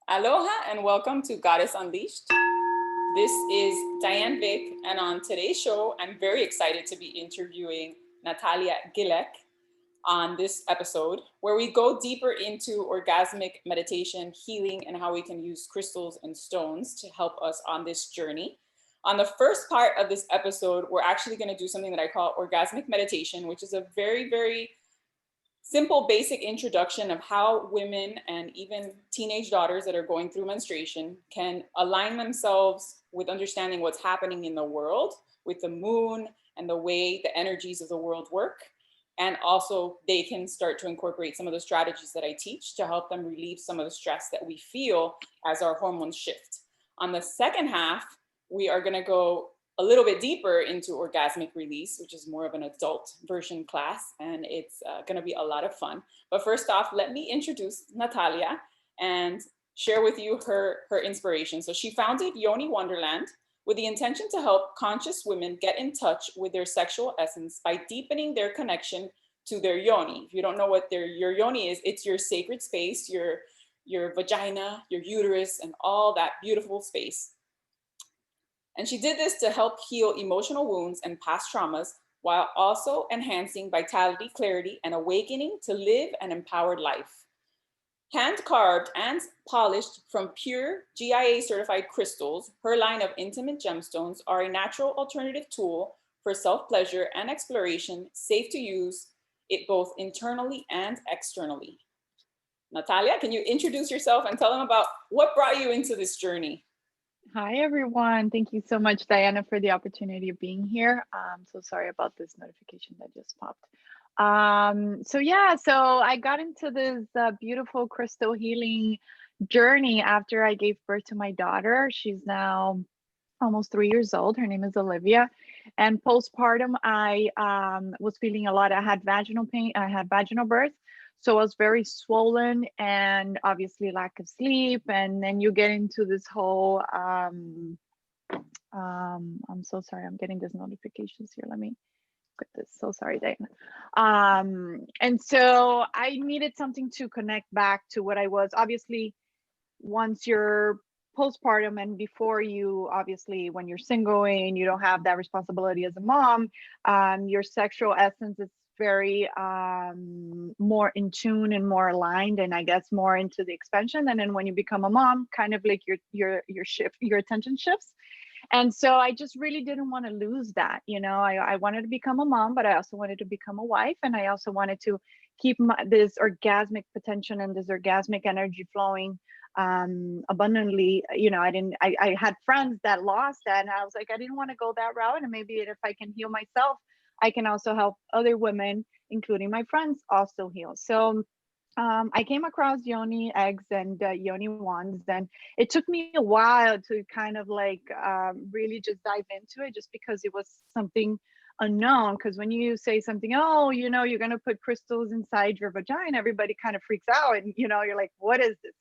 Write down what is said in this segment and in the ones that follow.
Aloha and welcome to Goddess Unleashed. This is Diane Vick, and on today's show, I'm very excited to be interviewing Nathalia Gilek on this episode, where we go deeper into orgasmic meditation, healing, and how we can use crystals and stones to help us on this journey. On the first part of this episode, we're actually going to do something that I call orgasmic meditation, which is a very simple, basic introduction of how women and even teenage daughters that are going through menstruation can align themselves with understanding what's happening in the world with the moon and the way the energies of the world work. And also they can start to incorporate some of the strategies that I teach to help them relieve some of the stress that we feel as our hormones shift. On the second half, we are going to go a little bit deeper into orgasmic release, which is more of an adult version class, and it's going to be a lot of fun. But first off, let me introduce Nathalia and share with you her inspiration. So she founded Yoni Wanderland with the intention to help conscious women get in touch with their sexual essence by deepening their connection to their yoni. If you don't know what your yoni is, it's your sacred space, your vagina, your uterus, and all that beautiful space. And she did this to help heal emotional wounds and past traumas while also enhancing vitality, clarity, and awakening to live an empowered life. Hand carved and polished from pure GIA certified crystals, her line of intimate gemstones are a natural alternative tool for self-pleasure and exploration, safe to use it both internally and externally. Nathalia, can you introduce yourself and tell them about what brought you into this journey? Hi, everyone. Thank you so much, Diana, for the opportunity of being here. I'm so sorry about this notification that just popped. So I got into this beautiful crystal healing journey after I gave birth to my daughter. She's now almost 3 years old. Her name is Olivia. And postpartum, I was feeling a lot. I had vaginal pain. I had vaginal birth. So I was very swollen and obviously lack of sleep. And then you get into this whole, I'm so sorry, I'm getting these notifications here. Let me get this. So sorry, Diana. And so I needed something to connect back to what I was. Obviously, once you're postpartum and before you, obviously, when you're single and you don't have that responsibility as a mom, your sexual essence is very more in tune and more aligned, and I guess more into the expansion. And then when you become a mom, kind of like your attention shifts. And so I just really didn't want to lose that. I wanted to become a mom, but I also wanted to become a wife, and I also wanted to keep this orgasmic potential and this orgasmic energy flowing abundantly. I had friends that lost that, and I was like, I didn't want to go that route, and maybe if I can heal myself, I can also help other women, including my friends, also heal. So I came across Yoni eggs and Yoni wands, and it took me a while to kind of like really just dive into it, just because it was something unknown. Because when you say something, oh, you're going to put crystals inside your vagina, everybody kind of freaks out, and you're like, what is this?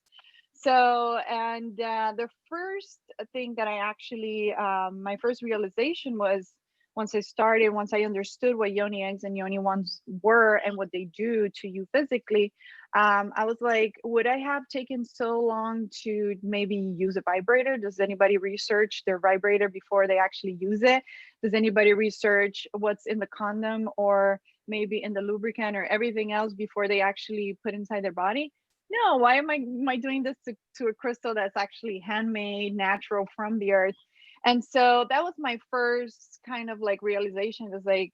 So, and the first thing that I actually, my first realization was once I understood what Yoni eggs and Yoni wands were and what they do to you physically, I was like, would I have taken so long to maybe use a vibrator? Does anybody research their vibrator before they actually use it? Does anybody research what's in the condom or maybe in the lubricant or everything else before they actually put inside their body? No, why am I doing this to a crystal that's actually handmade, natural from the earth? And so that was my first kind of like realization, was like,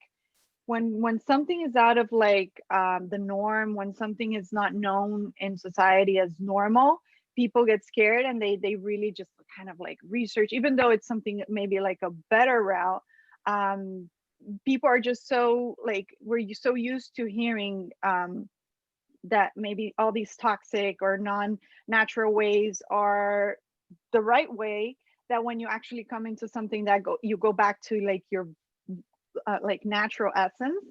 when something is out of like the norm, when something is not known in society as normal, people get scared, and they really just kind of like research, even though it's something maybe like a better route. People are just so like, we're so used to hearing that maybe all these toxic or non-natural ways are the right way, that when you actually come into something that you go back to like your like natural essence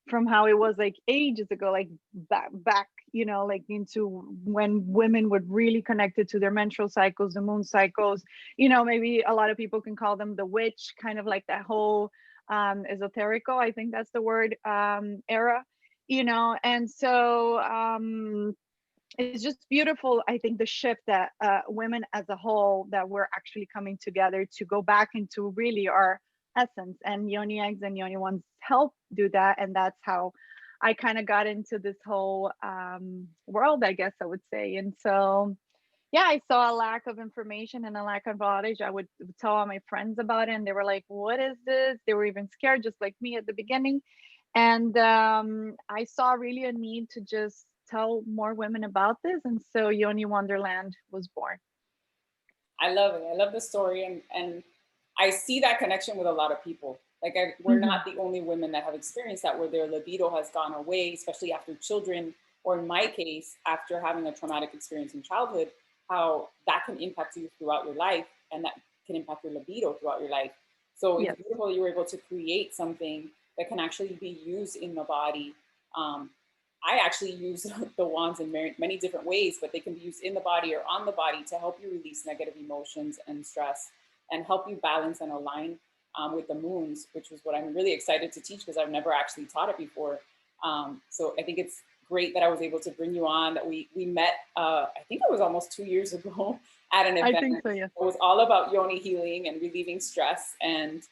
from how it was like ages ago, like back like into when women would really connect it to their menstrual cycles, the moon cycles. Maybe a lot of people can call them the witch, kind of like that whole esoterical, I think that's the word, era. And so it's just beautiful. I think the shift that women as a whole, that we're actually coming together to go back into really our essence, and yoni eggs and yoni ones help do that. And that's how I kind of got into this whole world, I guess I would say. And so yeah, I saw a lack of information and a lack of knowledge. I would tell all my friends about it, and they were like, what is this? They were even scared, just like me at the beginning. And I saw really a need to just tell more women about this. And so Yoni Wanderland was born. I love it. I love the story, and I see that connection with a lot of people. Like we're Mhm. not the only women that have experienced that, where their libido has gone away, especially after children, or in my case, after having a traumatic experience in childhood, how that can impact you throughout your life, and that can impact your libido throughout your life. So it's Yes. beautiful you were able to create something that can actually be used in the body. Um, I actually use the wands in many different ways, but they can be used in the body or on the body to help you release negative emotions and stress, and help you balance and align with the moons, which was what I'm really excited to teach, because I've never actually taught it before. So I think it's great that I was able to bring you on, that we met, I think it was almost 2 years ago at an I event. think so, yes. It was all about yoni healing and relieving stress. And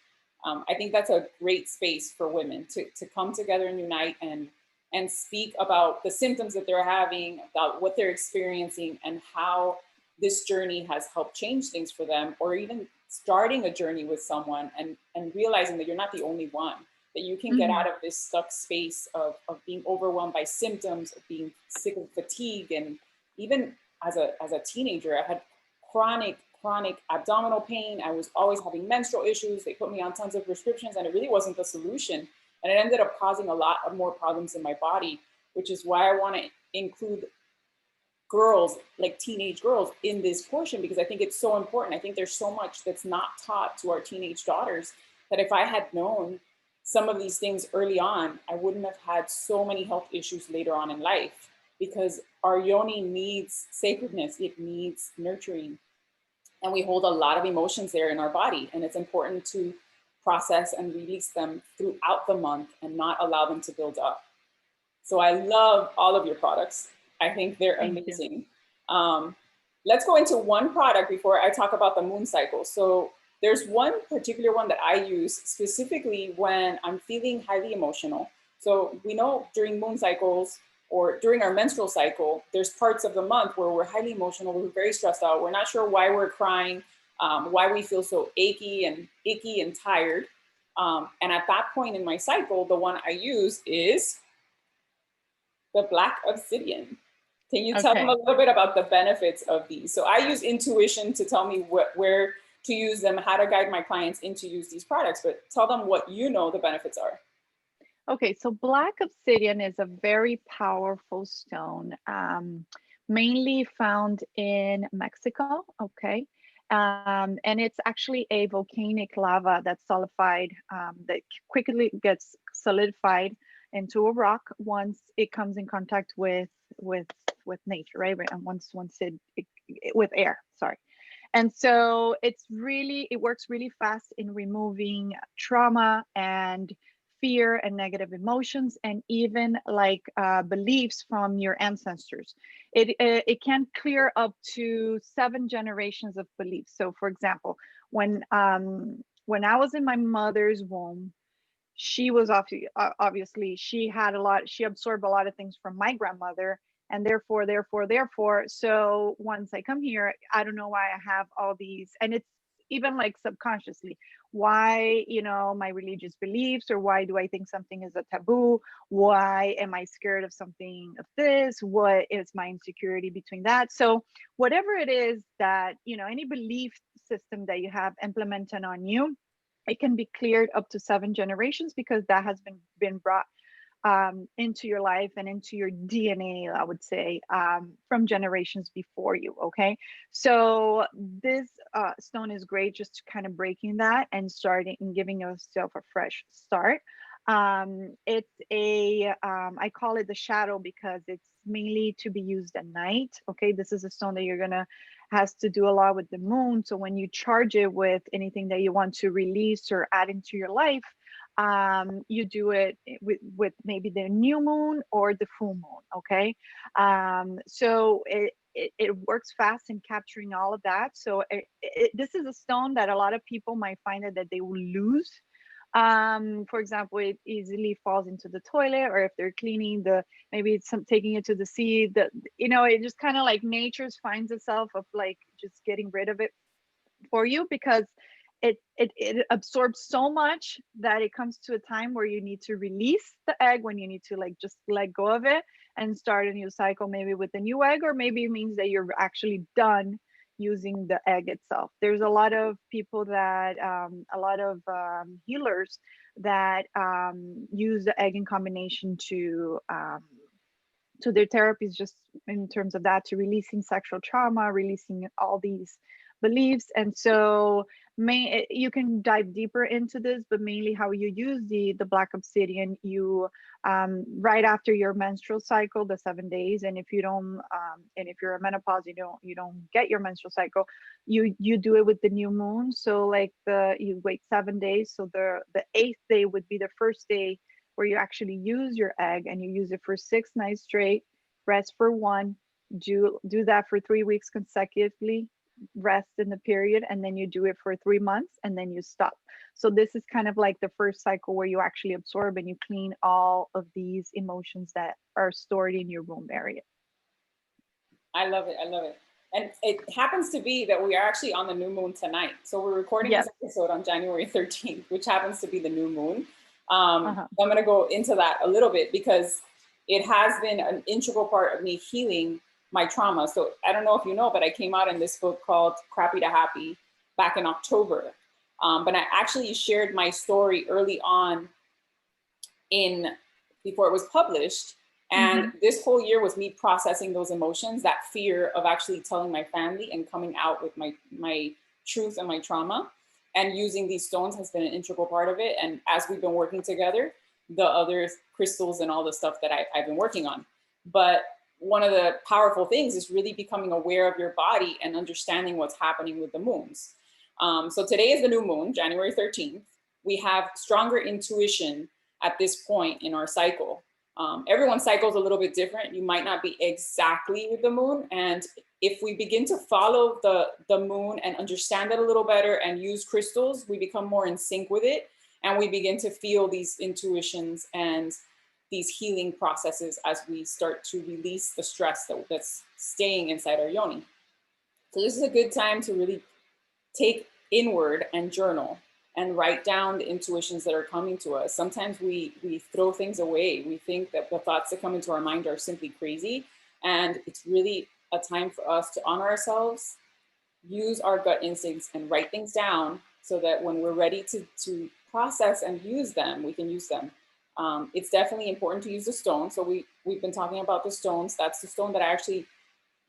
I think that's a great space for women to come together and unite, and speak about the symptoms that they're having, about what they're experiencing, and how this journey has helped change things for them, or even starting a journey with someone, and realizing that you're not the only one, that you can get Mhm. out of this stuck space of being overwhelmed by symptoms, of being sick of fatigue. And even as a teenager, I had chronic abdominal pain. I was always having menstrual issues. They put me on tons of prescriptions, and it really wasn't the solution. And it ended up causing a lot of more problems in my body, which is why I want to include girls, like teenage girls, in this portion, because I think it's so important. I think there's so much that's not taught to our teenage daughters, that if I had known some of these things early on, I wouldn't have had so many health issues later on in life, because our yoni needs sacredness, it needs nurturing. And we hold a lot of emotions there in our body. And it's important to process and release them throughout the month, and not allow them to build up. So I love all of your products. I think they're Thank you. amazing. Um, let's go into one product before I talk about the moon cycle. So there's one particular one that I use specifically when I'm feeling highly emotional. So we know during moon cycles, or during our menstrual cycle, there's parts of the month where we're highly emotional, we're very stressed out, we're not sure why we're crying, why we feel so achy and icky and tired. And at that point in my cycle, the one I use is the Black Obsidian. Can you tell them a Okay. little bit about the benefits of these? So I use intuition to tell me where to use them, how to guide my clients into use these products, but tell them what you know the benefits are. Okay, so black obsidian is a very powerful stone, mainly found in Mexico. Okay. And it's actually a volcanic lava that's solidified, that quickly gets solidified into a rock once it comes in contact with with nature, right? And once it with air, sorry. And so it works really fast in removing trauma and fear and negative emotions, and even like beliefs from your ancestors. It can clear up to 7 generations of beliefs. So for example, when I was in my mother's womb, she was obviously she absorbed a lot of things from my grandmother, and therefore, so once I come here, I don't know why I have all these, and it's even like subconsciously, why, my religious beliefs, or why do I think something is a taboo, why am I scared of something of this, what is my insecurity between that. So whatever it is that, any belief system that you have implemented on you, it can be cleared up to 7 generations, because that has been brought into your life and into your DNA, I would say, from generations before you. Okay, so this stone is great, just to kind of breaking that and starting and giving yourself a fresh start. It's I call it the shadow, because it's mainly to be used at night. Okay, this is a stone that you're gonna has to do a lot with the moon. So when you charge it with anything that you want to release or add into your life, You do it with maybe the new moon or the full moon. Okay. So it works fast in capturing all of that. So this is a stone that a lot of people might find that they will lose. For example, it easily falls into the toilet, or if they're cleaning maybe it's taking it to the sea, it just kind of like nature finds itself of like just getting rid of it for you, because it absorbs so much that it comes to a time where you need to release the egg, when you need to like just let go of it and start a new cycle, maybe with a new egg, or maybe it means that you're actually done using the egg itself. There's a lot of people that a lot of healers that use the egg in combination to their therapies, just in terms of that, to releasing sexual trauma, releasing all these beliefs. And so you can dive deeper into this, but mainly how you use the black obsidian, you right after your menstrual cycle, the 7 days, and if you don't and if you're a menopause, you don't get your menstrual cycle, you do it with the new moon. So like you wait 7 days, so the 8th day would be the first day where you actually use your egg, and you use it for 6 nights straight, rest for 1, do that for 3 weeks consecutively, rest in the period, and then you do it for 3 months, and then you stop. So this is kind of like the first cycle where you actually absorb and you clean all of these emotions that are stored in your womb area. I love it. I love it. And it happens to be that we are actually on the new moon tonight. So we're recording this episode on January 13th, which happens to be the new moon. I'm going to go into that a little bit, because it has been an integral part of me healing my trauma. So I don't know if you know, but I came out in this book called Crappy to Happy back in October. But I actually shared my story early on before it was published. And this whole year was me processing those emotions, that fear of actually telling my family and coming out with my truth and my trauma. And using these stones has been an integral part of it. And as we've been working together, the other crystals and all the stuff that I've been working on. But one of the powerful things is really becoming aware of your body and understanding what's happening with the moons. So today is the new moon, January 13th. We have stronger intuition at this point in our cycle. Everyone's cycle is a little bit different. You might not be exactly with the moon. And if we begin to follow the moon and understand it a little better and use crystals, we become more in sync with it. And we begin to feel these intuitions and these healing processes as we start to release the stress that's staying inside our yoni. So this is a good time to really take inward and journal and write down the intuitions that are coming to us. Sometimes we throw things away. We think that the thoughts that come into our mind are simply crazy. And it's really a time for us to honor ourselves, use our gut instincts, and write things down so that when we're ready to process and use them, we can use them. It's definitely important to use the stone. So we've been talking about the stones. That's the stone that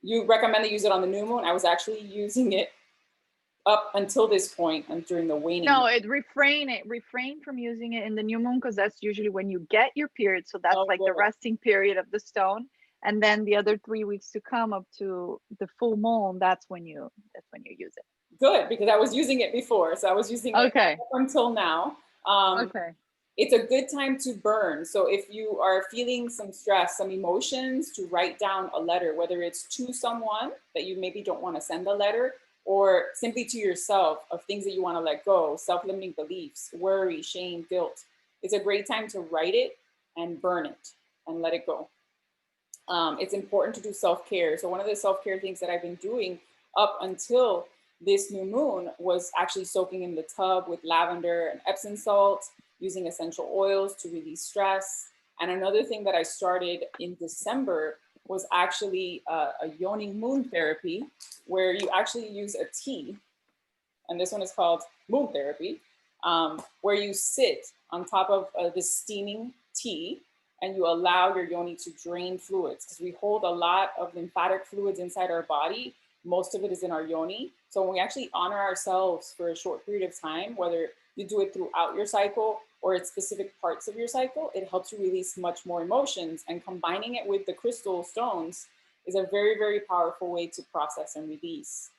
you recommend to use it on the new moon. I was actually using it up until this point and during the waning. No, refrain from using it in the new moon, because that's usually when you get your period. So that's the resting period of the stone. And then the other 3 weeks to come up to the full moon, that's when you use it. Good, because I was using it before. So I was using it up until now. It's a good time to burn. So if you are feeling some stress, some emotions, to write down a letter, whether it's to someone that you maybe don't want to send a letter, or simply to yourself, of things that you want to let go, self-limiting beliefs, worry, shame, guilt. It's a great time to write it and burn it and let it go. It's important to do self-care. So one of the self-care things that I've been doing up until this new moon was actually soaking in the tub with lavender and Epsom salt, using essential oils to release stress. And another thing that I started in December was actually a yawning moon therapy, where you actually use a tea, and this one is called moon therapy, where you sit on top of this steaming tea and you allow your yoni to drain fluids, because we hold a lot of lymphatic fluids inside our body. Most of it is in our yoni. So when we actually honor ourselves for a short period of time, whether you do it throughout your cycle or at specific parts of your cycle, it helps you release much more emotions. And combining it with the crystal stones is a very, very powerful way to process and release.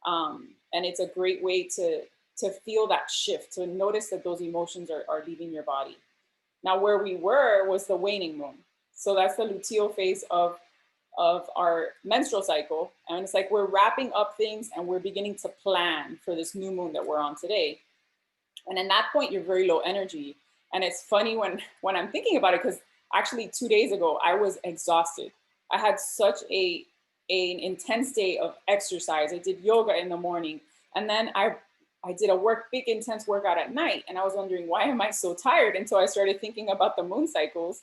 And it's a great way to to feel that shift, to notice that those emotions are leaving your body. Now, where we were was the waning moon. So that's the luteal phase of our menstrual cycle. And it's like we're wrapping up things and we're beginning to plan for this new moon that we're on today. And in that point, you're very low energy. And it's funny when I'm thinking about it, because actually 2 days ago, I was exhausted. I had such an intense day of exercise. I did yoga in the morning. And then I did a big intense workout at night. And I was wondering, why am I so tired? Until I started thinking about the moon cycles.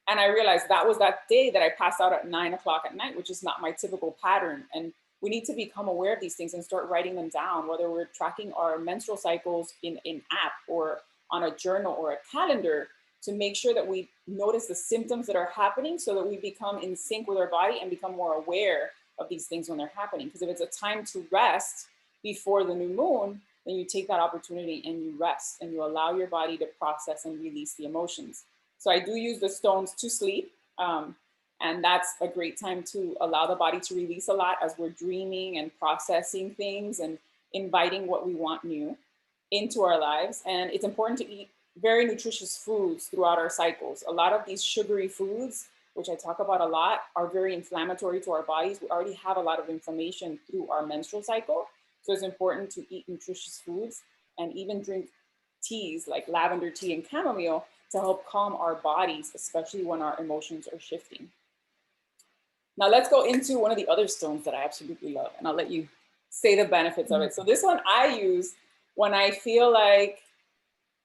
And I realized that was that day that I passed out at 9 o'clock at night, which is not my typical pattern. And we need to become aware of these things and start writing them down, whether we're tracking our menstrual cycles in an app or on a journal or a calendar, to make sure that we notice the symptoms that are happening so that we become in sync with our body and become more aware of these things when they're happening. Because if it's a time to rest before the new moon, then you take that opportunity and you rest and you allow your body to process and release the emotions. So I do use the stones to sleep. And that's a great time to allow the body to release a lot as we're dreaming and processing things and inviting what we want new into our lives. And it's important to eat very nutritious foods throughout our cycles. A lot of these sugary foods, which I talk about a lot, are very inflammatory to our bodies. We already have a lot of inflammation through our menstrual cycle. So it's important to eat nutritious foods and even drink teas like lavender tea and chamomile to help calm our bodies, especially when our emotions are shifting. Now let's go into one of the other stones that I absolutely love, and I'll let you say the benefits of it. So this one I use when I feel like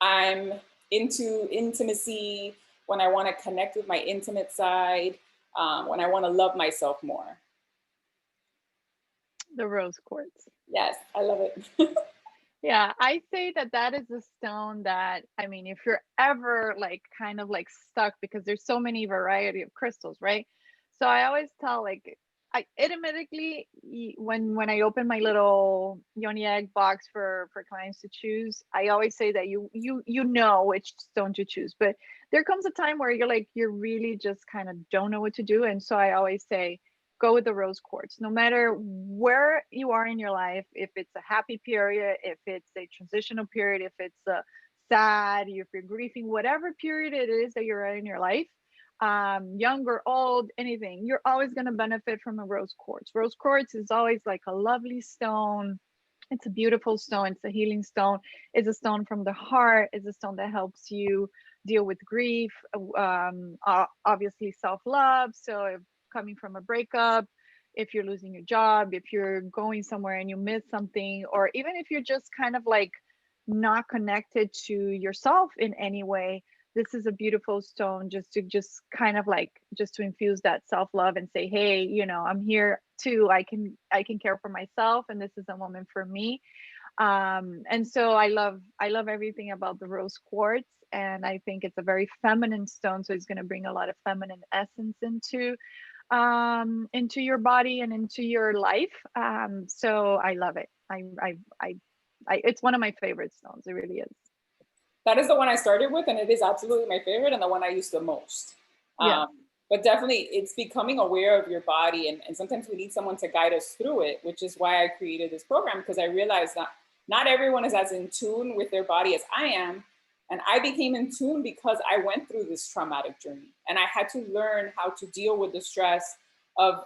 I'm into intimacy, when I want to connect with my intimate side, when I want to love myself more. The rose quartz. Yes, I love it. Yeah, I say that that is a stone that, I mean, if you're ever like kind of like stuck, because there's so many variety of crystals, right? So I always tell like, I automatically when I open my little Yoni egg box for clients to choose, I always say that you know which stone to choose, but there comes a time where you're like you really just kind of don't know what to do, and so I always say go with the rose quartz. No matter where you are in your life, if it's a happy period, if it's a transitional period, if it's a sad, if you're grieving, whatever period it is that you're in your life, young or old, anything, you're always going to benefit from a rose quartz. Rose quartz is always like a lovely stone. It's a beautiful stone. It's a healing stone. It's a stone from the heart. It's a stone that helps you deal with grief, obviously self-love. So if coming from a breakup, if you're losing your job, if you're going somewhere and you miss something, or even if you're just kind of like not connected to yourself in any way, this is a beautiful stone just kind of like just to infuse that self-love and say, hey, you know, I'm here too. I can care for myself, and this is a moment for me. And so I love everything about the rose quartz, and I think it's a very feminine stone, so it's going to bring a lot of feminine essence into your body and into your life. So I love it. It's one of my favorite stones. It really is. That is the one I started with, and it is absolutely my favorite and the one I use the most. Yeah. But definitely it's becoming aware of your body, and sometimes we need someone to guide us through it, which is why I created this program, because I realized that not everyone is as in tune with their body as I am. And I became in tune because I went through this traumatic journey, and I had to learn how to deal with the stress of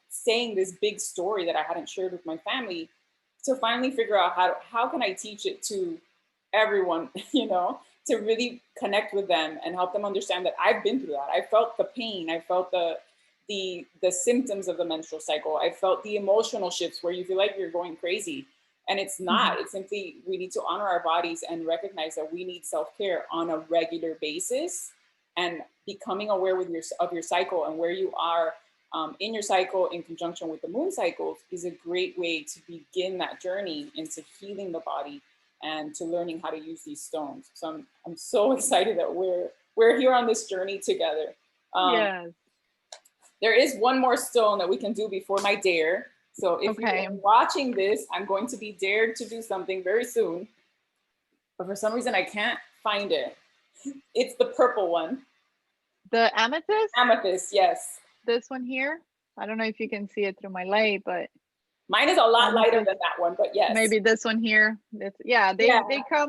saying this big story that I hadn't shared with my family, to finally figure out how can I teach it to everyone, you know, to really connect with them and help them understand that I've been through that. I felt the pain. I felt the symptoms of the menstrual cycle. I felt the emotional shifts where you feel like you're going crazy. And it's not. Mm-hmm. It's simply we need to honor our bodies and recognize that we need self-care on a regular basis, and becoming aware of your cycle and where you are in your cycle in conjunction with the moon cycles is a great way to begin that journey into healing the body and to learning how to use these stones. So I'm so excited that we're here on this journey together. Yes. There is one more stone that we can do before my dare. So if you're watching this, I'm going to be dared to do something very soon, but for some reason I can't find it. It's the purple one. The amethyst? Amethyst, yes. This one here? I don't know if you can see it through my light, but Mine is a lot lighter Amethyst. than that one, but yes. Maybe this one here. Yeah, Yeah.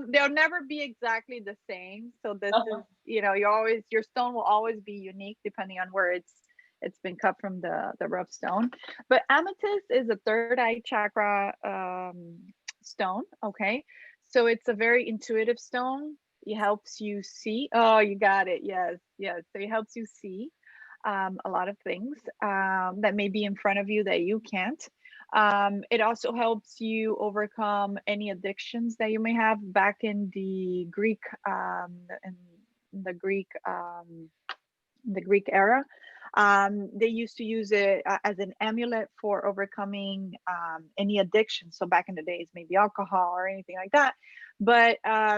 they'll never be exactly the same. So this is, you know, your stone will always be unique depending on where it's been cut from the rough stone. But amethyst is a third eye chakra stone. Okay, so it's a very intuitive stone. It helps you see. Oh, you got it. Yes, yes. So it helps you see a lot of things that may be in front of you that you can't. It also helps you overcome any addictions that you may have. Back in the Greek, in the Greek, the Greek era, they used to use it as an amulet for overcoming any addiction. So back in the days, maybe alcohol or anything like that. But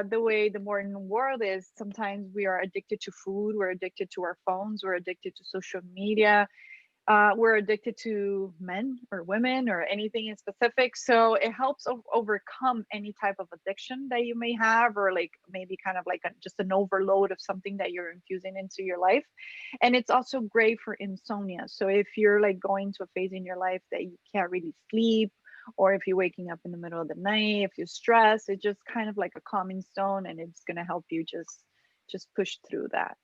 the way the modern world is, sometimes we are addicted to food, we're addicted to our phones, we're addicted to social media, we're addicted to men or women or anything in specific. So it helps overcome any type of addiction that you may have, or like maybe kind of like just an overload of something that you're infusing into your life. And it's also great for insomnia. So if you're like going to a phase in your life that you can't really sleep, or if you're waking up in the middle of the night, if you're stressed, it's just kind of like a calming stone, and it's going to help you just push through that.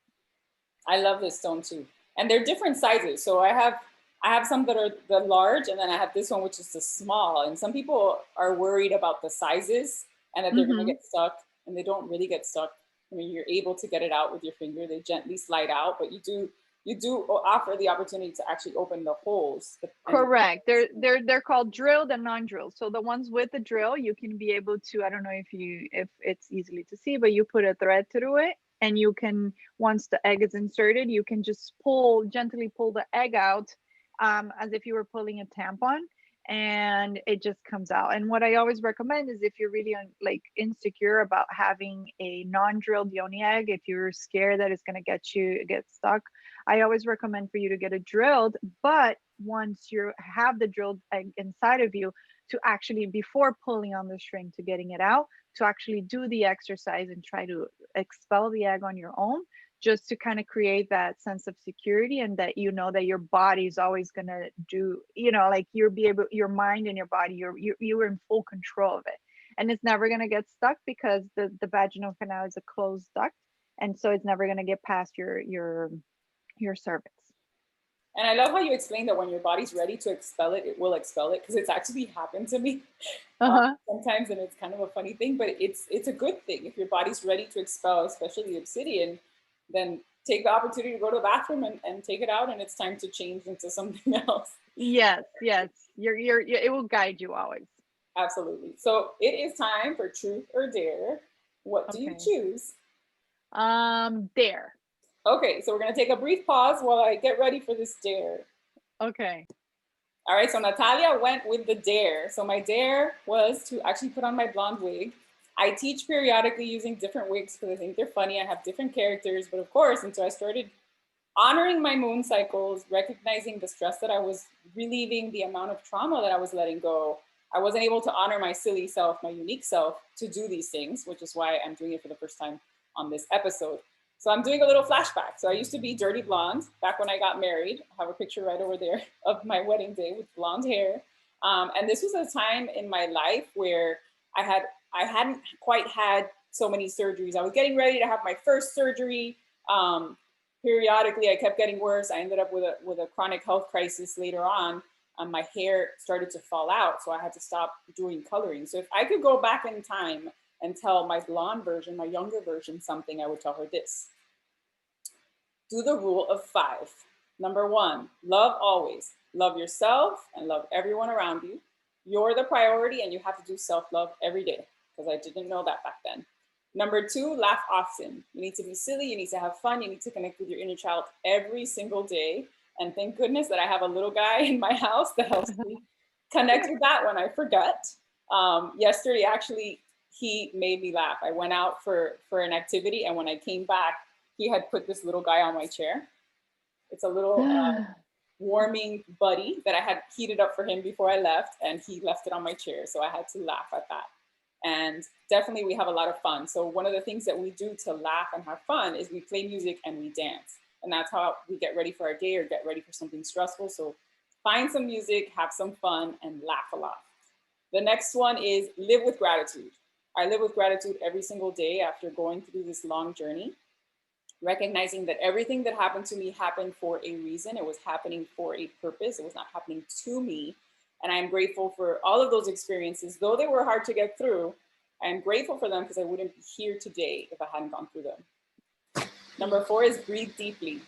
I love this stone too. And they're different sizes. So I have some that are the large, and then I have this one which is the small. And some people are worried about the sizes and that they're going to get stuck, and they don't really get stuck. I mean, you're able to get it out with your finger. They gently slide out, but you do offer the opportunity to actually open the holes. Correct. They're called drilled and non-drilled. So the ones with the drill, you can be able to, I don't know if it's easily to see, but you put a thread through it, and you can, once the egg is inserted, you can just gently pull the egg out, as if you were pulling a tampon, and it just comes out. And what I always recommend is, if you're really like insecure about having a non-drilled yoni egg, if you're scared that it's going to get stuck, I always recommend for you to get it drilled. But once you have the drilled egg inside of you, to actually, before pulling on the string to getting it out, to actually do the exercise and try to expel the egg on your own, just to kind of create that sense of security, and that you know that your body is always going to do, you know, like your mind and your body, you're in full control of it, and it's never going to get stuck, because the vaginal canal is a closed duct, and so it's never going to get past your cervix. And I love how you explained that when your body's ready to expel it, it will expel it, because it's actually happened to me sometimes, and it's kind of a funny thing, but it's a good thing. If your body's ready to expel, especially the obsidian, then take the opportunity to go to the bathroom and take it out, and it's time to change into something else. Yes, it will guide you always. Absolutely. So it is time for truth or dare. What do you choose? Dare. Okay, so we're going to take a brief pause while I get ready for this dare. Okay. All right, so Nathalia went with the dare. So my dare was to actually put on my blonde wig. I teach periodically using different wigs because I think they're funny. I have different characters, but of course, until I started honoring my moon cycles, recognizing the stress that I was relieving, the amount of trauma that I was letting go, I wasn't able to honor my silly self, my unique self, to do these things, which is why I'm doing it for the first time on this episode. So I'm doing a little flashback. So I used to be dirty blonde back when I got married. I have a picture right over there of my wedding day with blonde hair. And this was a time in my life where I hadn't quite had so many surgeries. I was getting ready to have my first surgery. Periodically, I kept getting worse. I ended up with a chronic health crisis later on. My hair started to fall out, so I had to stop doing coloring. So if I could go back in time and tell my blonde version, my younger version, something, I would tell her this. Do the rule of 5. Number 1, love always. Love yourself and love everyone around you. You're the priority, and you have to do self-love every day, because I didn't know that back then. Number 2, laugh often. You need to be silly, you need to have fun, you need to connect with your inner child every single day. And thank goodness that I have a little guy in my house that helps me connect with that when I forget. Yesterday, actually, he made me laugh. I went out for an activity, and when I came back, he had put this little guy on my chair. It's a little warming buddy that I had heated up for him before I left, and he left it on my chair. So I had to laugh at that. And definitely we have a lot of fun. So one of the things that we do to laugh and have fun is we play music and we dance. And that's how we get ready for our day or get ready for something stressful. So find some music, have some fun, and laugh a lot. The next one is live with gratitude. I live with gratitude every single day after going through this long journey, recognizing that everything that happened to me happened for a reason. It was happening for a purpose. It was not happening to me. And I am grateful for all of those experiences. Though they were hard to get through, I am grateful for them because I wouldn't be here today if I hadn't gone through them. Number 4 is breathe deeply.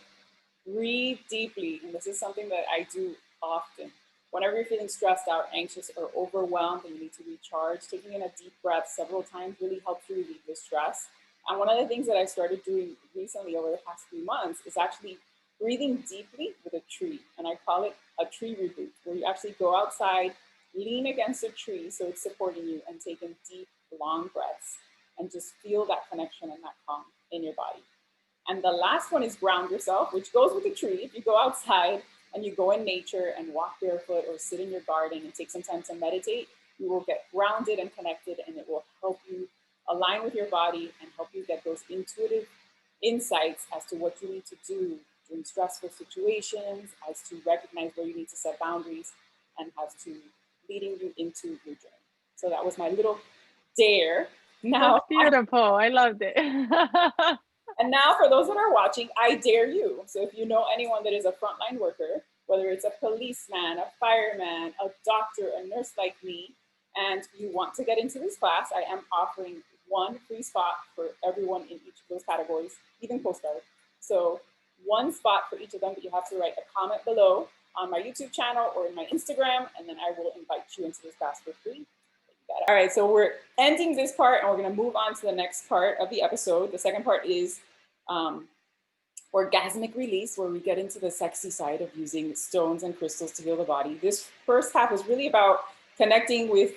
Breathe deeply. And this is something that I do often. Whenever you're feeling stressed out, anxious, or overwhelmed and you need to recharge, taking in a deep breath several times really helps you relieve the stress. And one of the things that I started doing recently over the past few months is actually breathing deeply with a tree. And I call it a tree reboot, where you actually go outside, lean against a tree so it's supporting you, and take in deep, long breaths and just feel that connection and that calm in your body. And the last one is ground yourself, which goes with the tree. If you go outside and you go in nature and walk barefoot or sit in your garden and take some time to meditate, you will get grounded and connected, and it will help you align with your body and help you get those intuitive insights as to what you need to do during stressful situations, as to recognize where you need to set boundaries, and as to leading you into your journey. So that was my little dare. Now, That's beautiful. I loved it. and now for those that are watching, I dare you. So if you know anyone that is a frontline worker, whether it's a policeman, a fireman, a doctor, a nurse like me, and you want to get into this class, I am offering one free spot for everyone in each of those categories, even Coast Guard. So one spot for each of them, but you have to write a comment below on my YouTube channel or in my Instagram, and then I will invite you into this class for free. All right, so we're ending this part and we're gonna move on to the next part of the episode. The second part is Orgasmic Release, where we get into the sexy side of using stones and crystals to heal the body. This first half is really about connecting with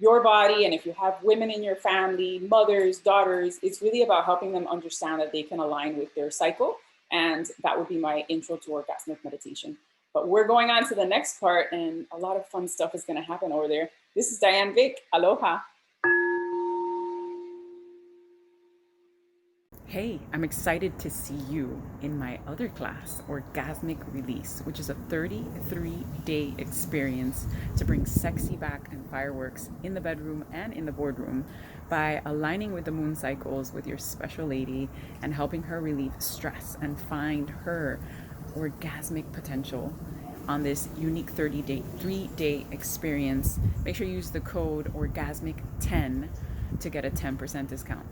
your body, and if you have women in your family, mothers, daughters, it's really about helping them understand that they can align with their cycle, and that would be my intro to Orgasmic Meditation. But we're going on to the next part, and a lot of fun stuff is going to happen over there. This is Diane Vick. Aloha. Hey, I'm excited to see you in my other class, Orgasmic Release, which is a 33-day experience to bring sexy back and fireworks in the bedroom and in the boardroom by aligning with the moon cycles with your special lady and helping her relieve stress and find her orgasmic potential on this unique 3-day experience. Make sure you use the code Orgasmic10 to get a 10% discount.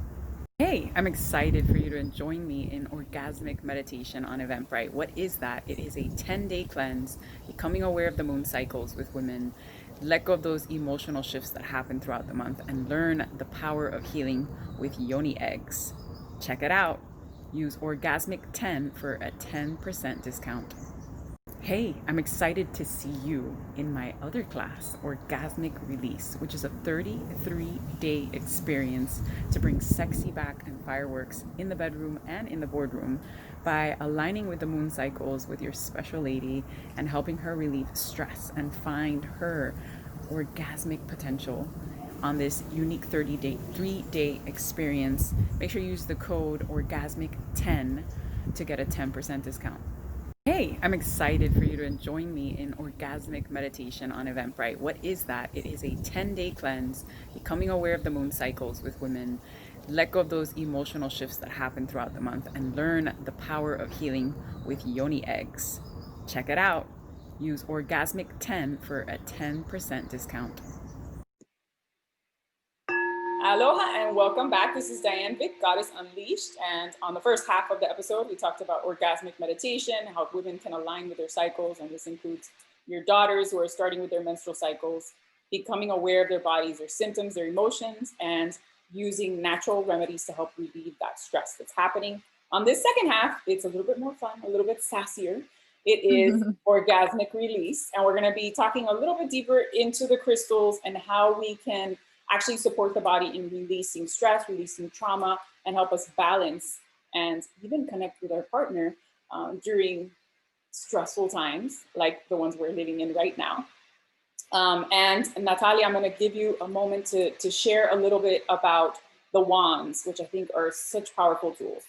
Hey, I'm excited for you to join me in Orgasmic Meditation on Eventbrite. What is that? It is a 10-day cleanse, becoming aware of the moon cycles with women, let go of those emotional shifts that happen throughout the month, and learn the power of healing with Yoni eggs. Check it out. Use Orgasmic10 for a 10% discount. Hey, I'm excited to see you in my other class, Orgasmic Release, which is a 33-day experience to bring sexy back and fireworks in the bedroom and in the boardroom by aligning with the moon cycles with your special lady and helping her relieve stress and find her orgasmic potential on this unique 3-day experience. Make sure you use the code Orgasmic10 to get a 10% discount. Hey, I'm excited for you to join me in Orgasmic Meditation on Eventbrite. What is that? It is a 10-day cleanse, becoming aware of the moon cycles with women, let go of those emotional shifts that happen throughout the month, and learn the power of healing with Yoni eggs. Check it out. Use Orgasmic10 for a 10% discount. Aloha and welcome back. This is Diane Vick, Goddess Unleashed. And on the first half of the episode, we talked about orgasmic meditation, how women can align with their cycles. And this includes your daughters who are starting with their menstrual cycles, becoming aware of their bodies, their symptoms, their emotions, and using natural remedies to help relieve that stress that's happening. On this second half, it's a little bit more fun, a little bit sassier. It is Orgasmic Release. And we're going to be talking a little bit deeper into the crystals and how we can actually support the body in releasing stress, releasing trauma, and help us balance and even connect with our partner during stressful times like the ones we're living in right now. And Nathalia, I'm going to give you a moment to share a little bit about the wands, which I think are such powerful tools.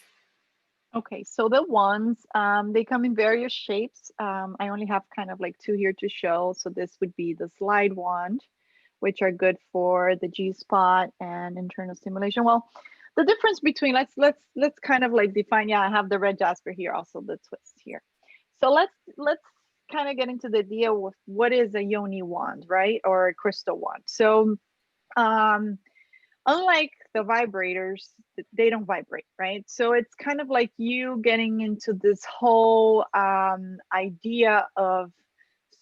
Okay, so the wands, they come in various shapes. I only have kind of like two here to show. So this would be the slide wand, which are good for the G spot and internal stimulation. Well, the difference between let's kind of like define. Yeah, I have the red jasper here, also the twist here. So let's kind of get into the idea with what is a Yoni wand, right? Or a crystal wand. So um unlike the vibrators, they don't vibrate, right? So it's kind of like you getting into this whole idea of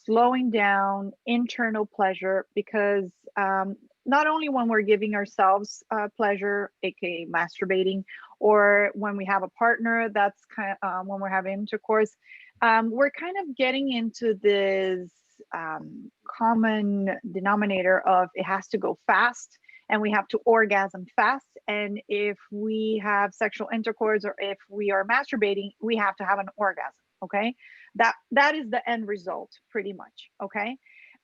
slowing down internal pleasure, because not only when we're giving ourselves pleasure, aka masturbating, or when we have a partner, that's kind of when we're having intercourse, we're kind of getting into this common denominator of it has to go fast and we have to orgasm fast. And if we have sexual intercourse or if we are masturbating, we have to have an orgasm. Okay, that is the end result, pretty much. Okay,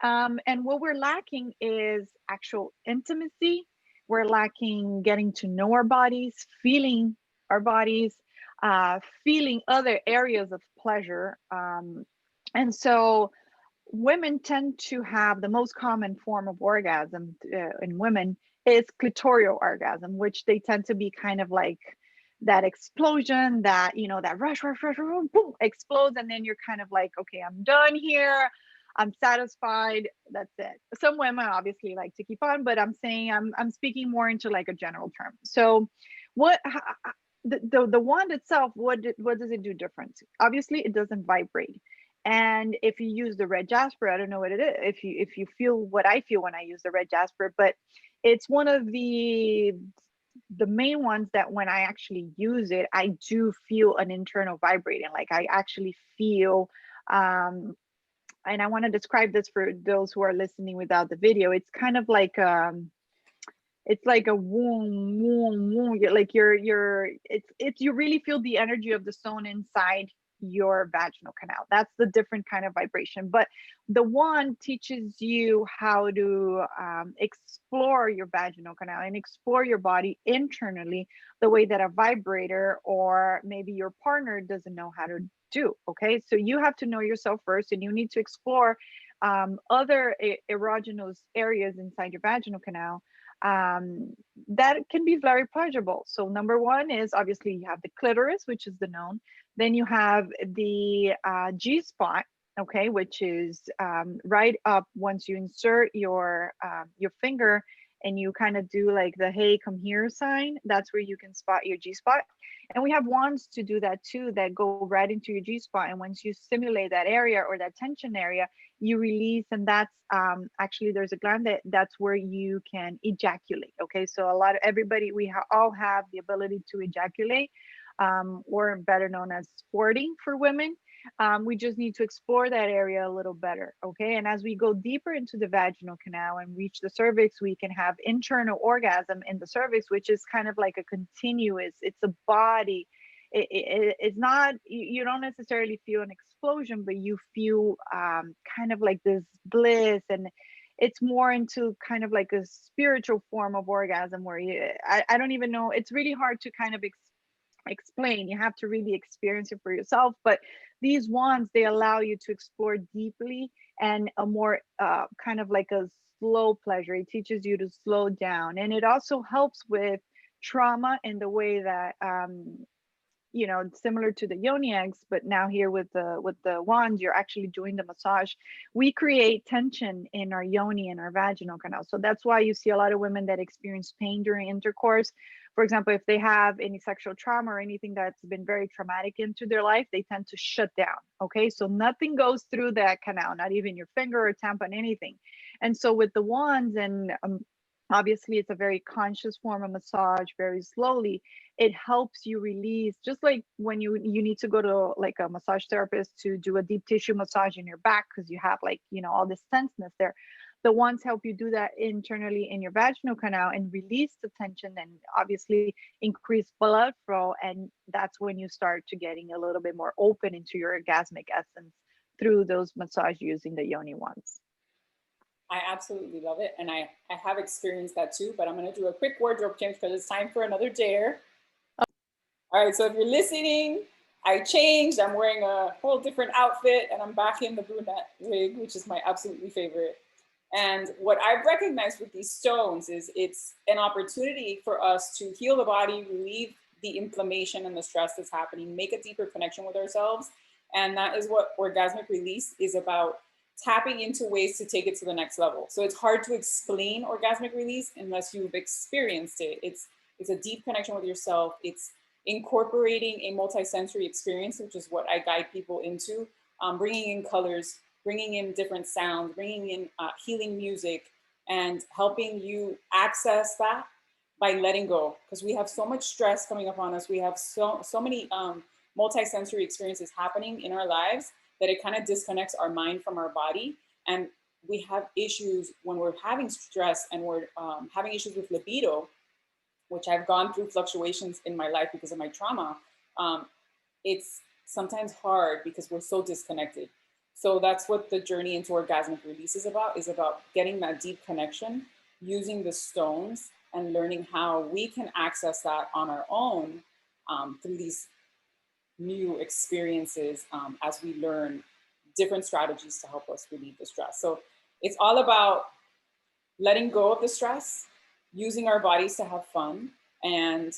and what we're lacking is actual intimacy. We're lacking getting to know our bodies, feeling our bodies, feeling other areas of pleasure. And so women tend to have the most common form of orgasm in women is clitoral orgasm, which they tend to be kind of like that explosion, that that rush, boom, explodes, and then you're kind of like, okay, I'm done here, I'm satisfied, that's it. Some women obviously like to keep on, but I'm saying I'm speaking more into like a general term. So what the wand itself, what does it do different? Obviously it doesn't vibrate. And if you use the red jasper, I don't know what it is, if you feel what I feel when I use the red jasper, but it's one of the main ones that when I actually use it, I do feel an internal vibrating. Like I actually feel, and I want to describe this for those who are listening without the video. It's kind of like it's like a womb, womb, womb. Like it's you really feel the energy of the stone inside your vaginal canal. That's the different kind of vibration. But the one teaches you how to explore your vaginal canal and explore your body internally, the way that a vibrator or maybe your partner doesn't know how to do. Okay, so you have to know yourself first, and you need to explore other erogenous areas inside your vaginal canal that can be very pleasurable. So number one is obviously you have the clitoris, which is the known. Then you have the G spot, okay, which is right up once you insert your finger and you kind of do like the hey come here sign. That's where you can spot your G spot. And we have wands to do that too, that go right into your G spot. And once you stimulate that area or that tension area, you release, and that's actually there's a gland that's where you can ejaculate. Okay, so a lot of everybody, we all have the ability to ejaculate, or better known as squirting for women. We just need to explore that area a little better. Okay, and as we go deeper into the vaginal canal and reach the cervix, we can have internal orgasm in the cervix, which is kind of like a continuous, it's a body. It's not, you don't necessarily feel an explosion, but you feel kind of like this bliss, and it's more into kind of like a spiritual form of orgasm where I don't even know, it's really hard to kind of explain. You have to really experience it for yourself. But these wands, they allow you to explore deeply and a more kind of like a slow pleasure. It teaches you to slow down, and it also helps with trauma in the way that similar to the yoni eggs, but now here with the wands, you're actually doing the massage. We create tension in our yoni and our vaginal canal. So that's why you see a lot of women that experience pain during intercourse. For example, if they have any sexual trauma or anything that's been very traumatic into their life, they tend to shut down. Okay, so nothing goes through that canal, not even your finger or tampon, anything. And so with the wands, and obviously it's a very conscious form of massage, very slowly, it helps you release, just like when you need to go to like a massage therapist to do a deep tissue massage in your back because you have like all this tenseness there. The ones help you do that internally in your vaginal canal and release the tension, and obviously increase blood flow, and that's when you start to getting a little bit more open into your orgasmic essence through those massage using the yoni ones. I absolutely love it. And I have experienced that too, but I'm going to do a quick wardrobe change because it's time for another dare. All right, so if you're listening, I changed. I'm wearing a whole different outfit and I'm back in the brunette wig, which is my absolutely favorite. And what I've recognized with these stones is it's an opportunity for us to heal the body, relieve the inflammation and the stress that's happening, make a deeper connection with ourselves. And that is what Orgasmic Release is about, tapping into ways to take it to the next level. So it's hard to explain Orgasmic Release unless you've experienced it. It's a deep connection with yourself. It's incorporating a multisensory experience, which is what I guide people into, bringing in colors, bringing in different sounds, bringing in healing music, and helping you access that by letting go. Because we have so much stress coming up on us. We have so many multisensory experiences happening in our lives that it kind of disconnects our mind from our body. And we have issues when we're having stress and we're having issues with libido, which I've gone through fluctuations in my life because of my trauma. It's sometimes hard because we're so disconnected. So that's what the journey into Orgasmic Release is about getting that deep connection, using the stones and learning how we can access that on our own through these new experiences as we learn different strategies to help us relieve the stress. So it's all about letting go of the stress, using our bodies to have fun, and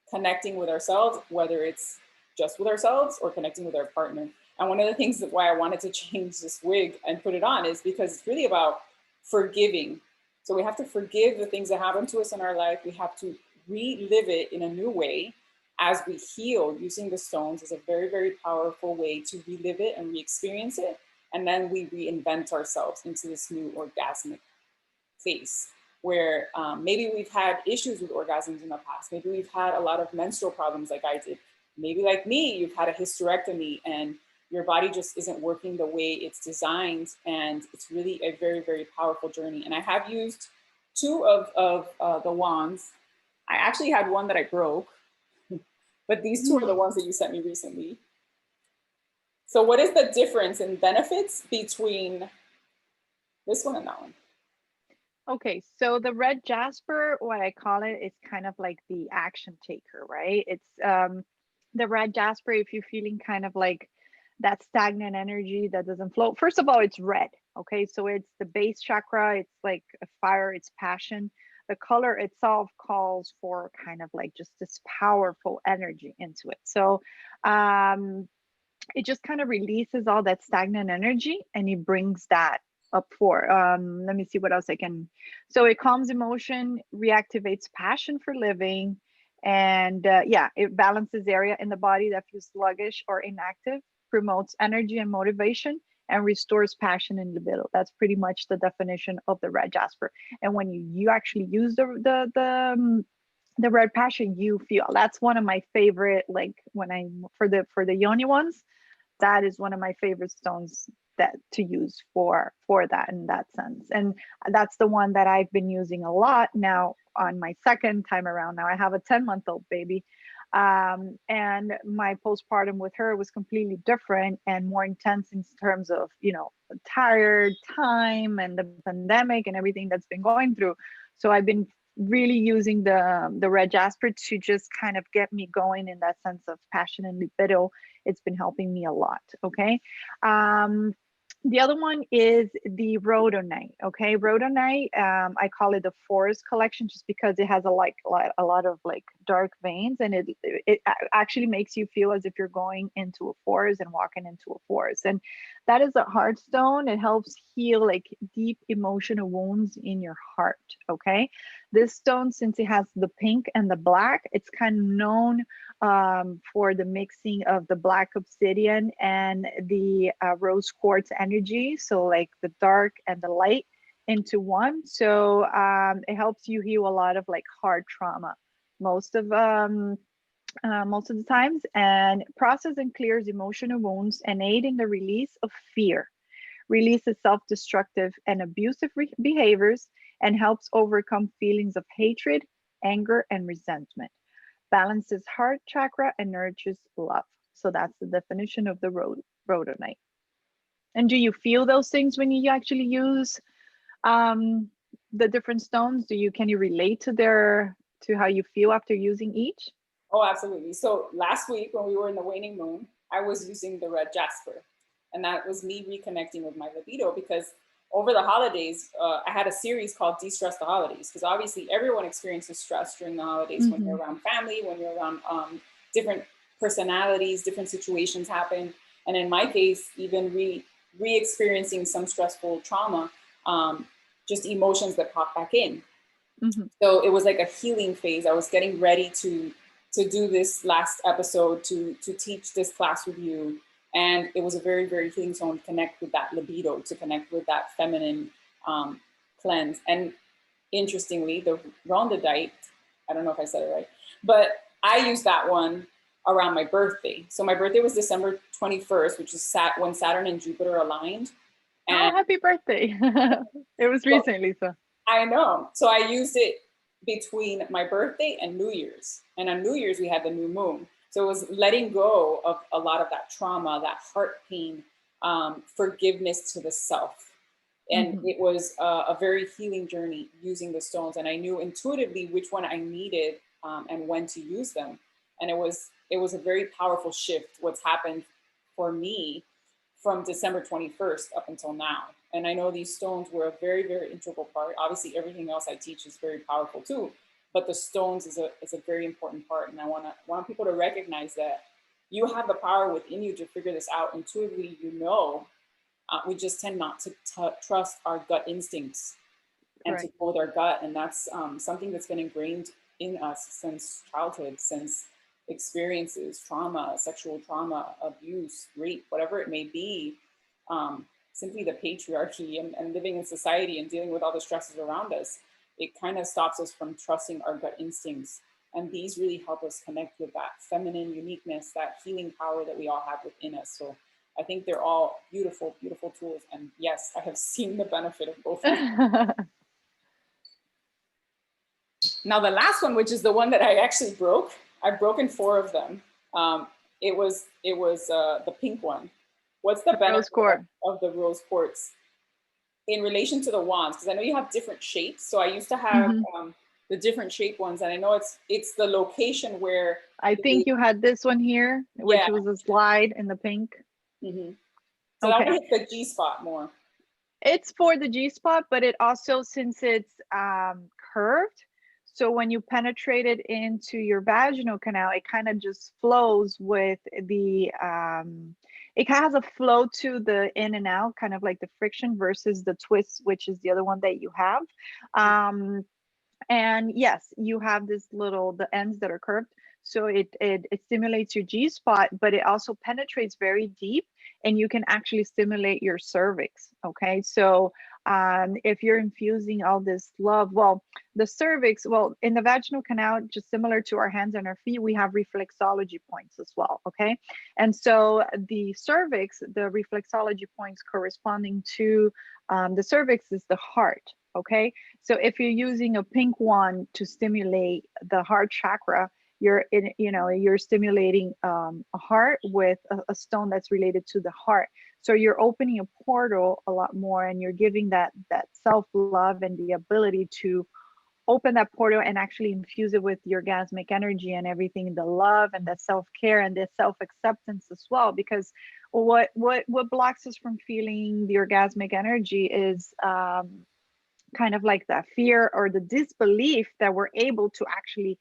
connecting with ourselves, whether it's just with ourselves or connecting with our partner. And one of the things that why I wanted to change this wig and put it on is because it's really about forgiving. So we have to forgive the things that happen to us in our life. We have to relive it in a new way as we heal. Using the stones is a very, very powerful way to relive it and re-experience it. And then we reinvent ourselves into this new orgasmic phase where maybe we've had issues with orgasms in the past. Maybe we've had a lot of menstrual problems like I did. Maybe like me, you've had a hysterectomy and your body just isn't working the way it's designed. And it's really a very, very powerful journey. And I have used two of the wands. I actually had one that I broke, but these two are the ones that you sent me recently. So what is the difference in benefits between this one and that one? Okay, so the red jasper, what I call it, is kind of like the action taker, right? It's the red jasper, if you're feeling kind of like that stagnant energy that doesn't flow. First of all, it's red. Okay, so it's the base chakra, it's like a fire, it's passion. The color itself calls for kind of like just this powerful energy into it. So it just kind of releases all that stagnant energy and it brings that up for let me see what else I can. So it calms emotion, reactivates passion for living, and yeah, it balances area in the body that feels sluggish or inactive, promotes energy and motivation, and restores passion and libido. That's pretty much the definition of the red jasper. And when you actually use the red passion, you feel, that's one of my favorite, like when I for the Yoni ones, that is one of my favorite stones that to use for that, in that sense. And that's the one that I've been using a lot now on my second time around. Now I have a 10-month-old baby, and my postpartum with her was completely different and more intense in terms of, you know, tired time and the pandemic and everything that's been going through. So I've been really using the red jasper to just kind of get me going in that sense of passion and libido. It's been helping me a lot. Okay. The other one is the Rhoda Knight. Okay, Rhoda Knight. I call it the forest collection just because it has a lot of like dark veins, and it actually makes you feel as if you're going into a forest and walking into a forest. And that is a heart stone. It helps heal like deep emotional wounds in your heart. Okay, this stone, since it has the pink and the black, it's kind of known for the mixing of the black obsidian and the rose quartz energy. So like the dark and the light into one. So it helps you heal a lot of like heart trauma most of the times, and process and clears emotional wounds and aid in the release of fear, releases self-destructive and abusive behaviors, and helps overcome feelings of hatred, anger, and resentment, balances heart chakra, and nurtures love. So that's the definition of the rhodonite. And do you feel those things when you actually use the different stones? Can you relate to how you feel after using each? Oh, absolutely. So last week when we were in the waning moon, I was using the red Jasper. And that was me reconnecting with my libido because over the holidays, I had a series called De-Stress the Holidays. Because obviously everyone experiences stress during the holidays when you're around family, when you're around different personalities, different situations happen. And in my case, even re-experiencing some stressful trauma, just emotions that pop back in. So it was like a healing phase. I was getting ready to do this last episode, to teach this class with you. And it was a very, very healing zone to connect with that libido, to connect with that feminine cleanse. And interestingly, the rondadite, I don't know if I said it right, but I used that one around my birthday. So my birthday was December 21st, which is when Saturn and Jupiter aligned. And oh, happy birthday. It was recently, so. I know. So I used it between my birthday and New Year's. And on New Year's, we had the new moon. So it was letting go of a lot of that trauma, that heart pain, forgiveness to the self. And it was a very healing journey using the stones. And I knew intuitively which one I needed and when to use them. And it was a very powerful shift, what's happened for me from December 21st up until now. And I know these stones were a very, very integral part. Obviously, everything else I teach is very powerful too, but the stones is a very important part. And I want people to recognize that you have the power within you to figure this out intuitively. We just tend not to trust our gut instincts and to go with our gut. And that's something that's been ingrained in us since childhood, since experiences, trauma, sexual trauma, abuse, rape, whatever it may be. Simply the patriarchy and living in society and dealing with all the stresses around us, it kind of stops us from trusting our gut instincts. And these really help us connect with that feminine uniqueness, that healing power that we all have within us. So I think they're all beautiful, beautiful tools. And yes, I have seen the benefit of both of them. Now, the last one, which is the one that I actually broke, I've broken 4 of them. It was the pink one. What's the benefit of the rose quartz in relation to the wands? Because I know you have different shapes. So I used to have the different shape ones, and I know it's the location where I think you had this one here, which was a slide in the pink. So that one hits the G spot more. It's for the G spot, but it also, since it's curved, so when you penetrate it into your vaginal canal, it kind of just flows with the it kind of has a flow to the in and out, kind of like the friction versus the twist, which is the other one that you have. And yes, you have this the ends that are curved. So it stimulates your G spot, but it also penetrates very deep, and you can actually stimulate your cervix. Okay. So if you're infusing all this love, well, the cervix, in the vaginal canal, just similar to our hands and our feet, we have reflexology points as well. Okay. And so the cervix, the reflexology points corresponding to the cervix is the heart. Okay. So if you're using a pink one to stimulate the heart chakra, you're stimulating a heart with a stone that's related to the heart. So you're opening a portal a lot more, and you're giving that self-love and the ability to open that portal and actually infuse it with the orgasmic energy and everything, the love and the self-care and the self-acceptance as well. Because what blocks us from feeling the orgasmic energy is kind of like that fear or the disbelief that we're able to actually